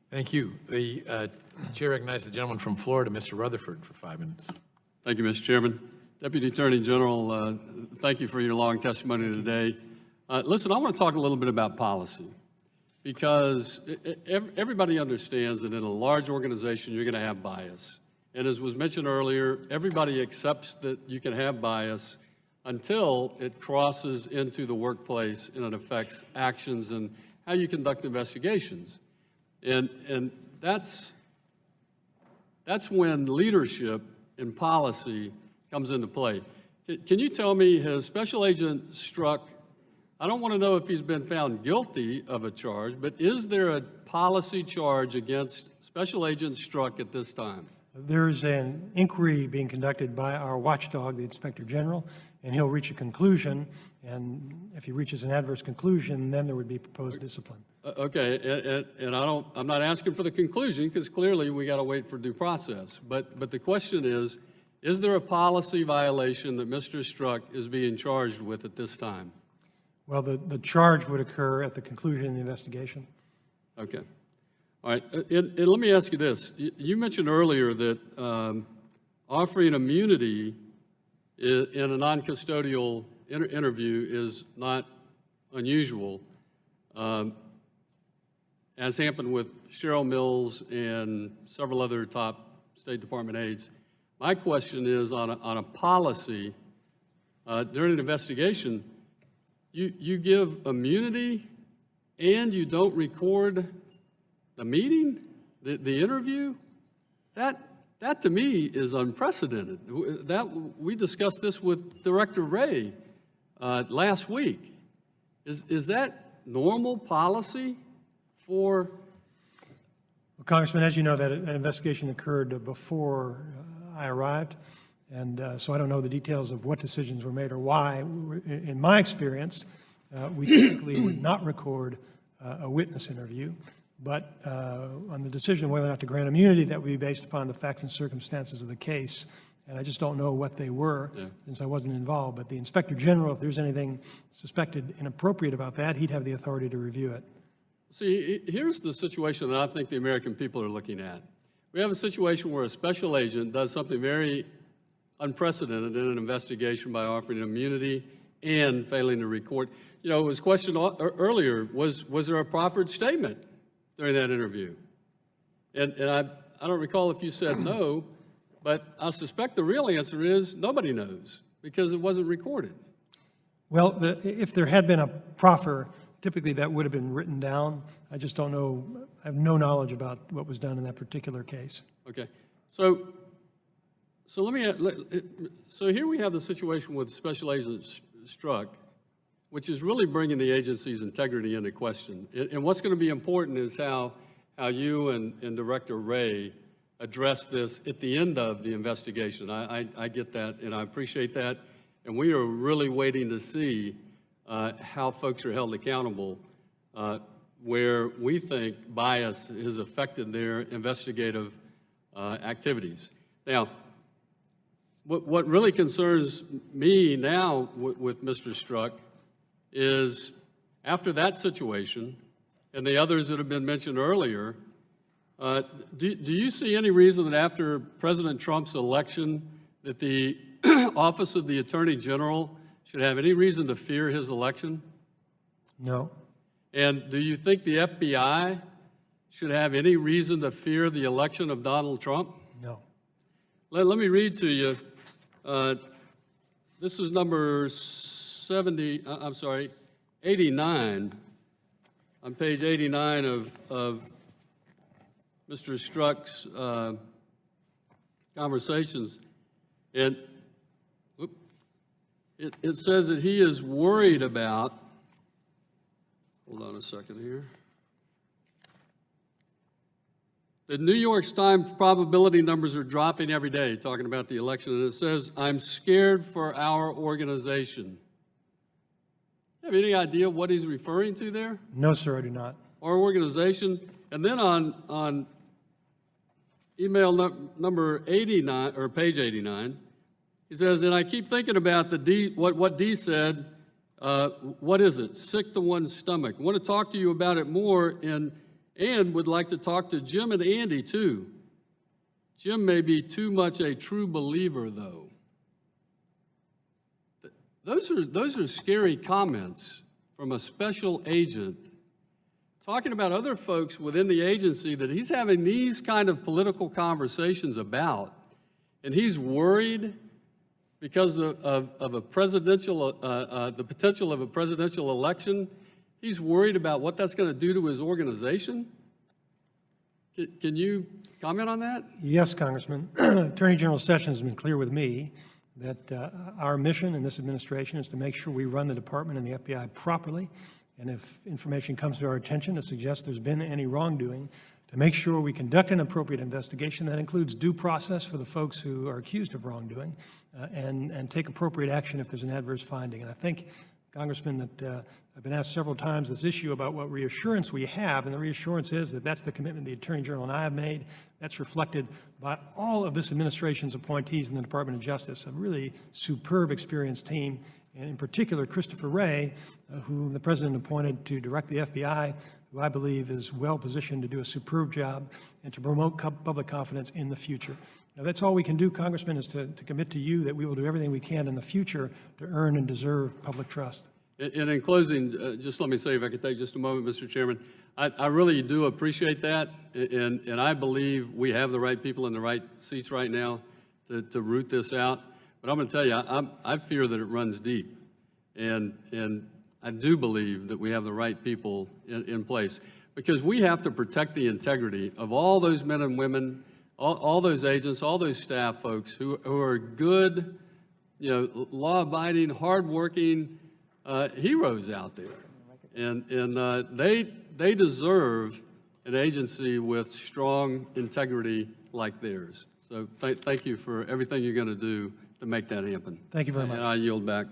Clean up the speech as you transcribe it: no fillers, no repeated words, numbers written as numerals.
Thank you. The chair recognizes the gentleman from Florida, Mr. Rutherford, for 5 minutes. Thank you, Mr. Chairman. Deputy Attorney General, thank you for your long testimony today. Listen, I want to talk a little bit about policy, because everybody understands that in a large organization, you're going to have bias. And as was mentioned earlier, everybody accepts that you can have bias until it crosses into the workplace and it affects actions and how you conduct investigations. And that's when leadership and policy comes into play. Can you tell me, has Special Agent Strzok, I don't want to know if he's been found guilty of a charge, but is there a policy charge against Special Agent Strzok at this time? There's an inquiry being conducted by our watchdog, the Inspector General, and he'll reach a conclusion. And if he reaches an adverse conclusion, then there would be proposed discipline. Okay, and I'm not asking for the conclusion, because clearly we got to wait for due process. But the question is there a policy violation that Mr. Strzok is being charged with at this time? Well, the charge would occur at the conclusion of the investigation. Okay. All right, and let me ask you this. You mentioned earlier that offering immunity in a non-custodial interview is not unusual, as happened with Cheryl Mills and several other top State Department aides. My question is, on a policy, during an investigation, you give immunity and you don't record the meeting, the interview? That to me is unprecedented. We discussed this with Director Wray last week. Is that normal policy for? Well, Congressman, as you know, that investigation occurred before I arrived, and so I don't know the details of what decisions were made or why. In my experience, we typically would not record a witness interview. But on the decision of whether or not to grant immunity, that would be based upon the facts and circumstances of the case. And I just don't know what they were, since I wasn't involved. But the Inspector General, if there's anything suspected inappropriate about that, he'd have the authority to review it. See, here's the situation that I think the American people are looking at. We have a situation where a special agent does something very unprecedented in an investigation by offering immunity and failing to record. You know, it was questioned earlier, was there a proffered statement during that interview? And I don't recall if you said no, but I suspect the real answer is nobody knows, because it wasn't recorded. Well, if there had been a proffer, typically that would have been written down. I just don't know, I have no knowledge about what was done in that particular case. Okay, so here we have the situation with Special Agent Strzok, which is really bringing the agency's integrity into question. And what's going to be important is how you and Director Wray address this at the end of the investigation. I get that, and I appreciate that. And we are really waiting to see how folks are held accountable where we think bias has affected their investigative activities. Now, what really concerns me now with Mr. Strzok is, after that situation and the others that have been mentioned earlier, do you see any reason that after President Trump's election that the Office of the Attorney General should have any reason to fear his election? No. And do you think the FBI should have any reason to fear the election of Donald Trump? No. Let me read to you. This is number 89, on page 89 of Mr. Strzok's conversations. And it says that he is worried about, hold on a second here, the New York Times probability numbers are dropping every day, talking about the election, and it says, "I'm scared for our organization." Have any idea what he's referring to there? No, sir, I do not. Our organization. And then on email number 89, or page 89, he says, "And I keep thinking about what Dee said. What is it? Sick to one's stomach. I want to talk to you about it more. And and would like to talk to Jim and Andy too. Jim may be too much a true believer, though. Those are scary comments from a special agent talking about other folks within the agency that he's having these kind of political conversations about, and he's worried because of a presidential, the potential of a presidential election. He's worried about what that's going to do to his organization. Can you comment on that? Yes, Congressman. Attorney General Sessions has been clear with me that our mission in this administration is to make sure we run the department and the FBI properly. And if information comes to our attention to suggest there's been any wrongdoing, to make sure we conduct an appropriate investigation that includes due process for the folks who are accused of wrongdoing, and take appropriate action if there's an adverse finding. And I think, Congressman, that I've been asked several times this issue about what reassurance we have, and the reassurance is that that's the commitment the Attorney General and I have made. That's reflected by all of this administration's appointees in the Department of Justice, a really superb, experienced team, and in particular, Christopher Wray, whom the President appointed to direct the FBI, who I believe is well-positioned to do a superb job and to promote public confidence in the future. Now, that's all we can do, Congressman, is to commit to you that we will do everything we can in the future to earn and deserve public trust. And in closing, just let me say, if I could take just a moment, Mr. Chairman, I really do appreciate that, and I believe we have the right people in the right seats right now to root this out. But I'm going to tell you, I fear that it runs deep, and I do believe that we have the right people in place, because we have to protect the integrity of all those men and women, all those agents, all those staff folks who are good, law-abiding, hard-working heroes out there, and they deserve an agency with strong integrity like theirs. So thank you for everything you're going to do to make that happen. Thank you very much. And I yield back.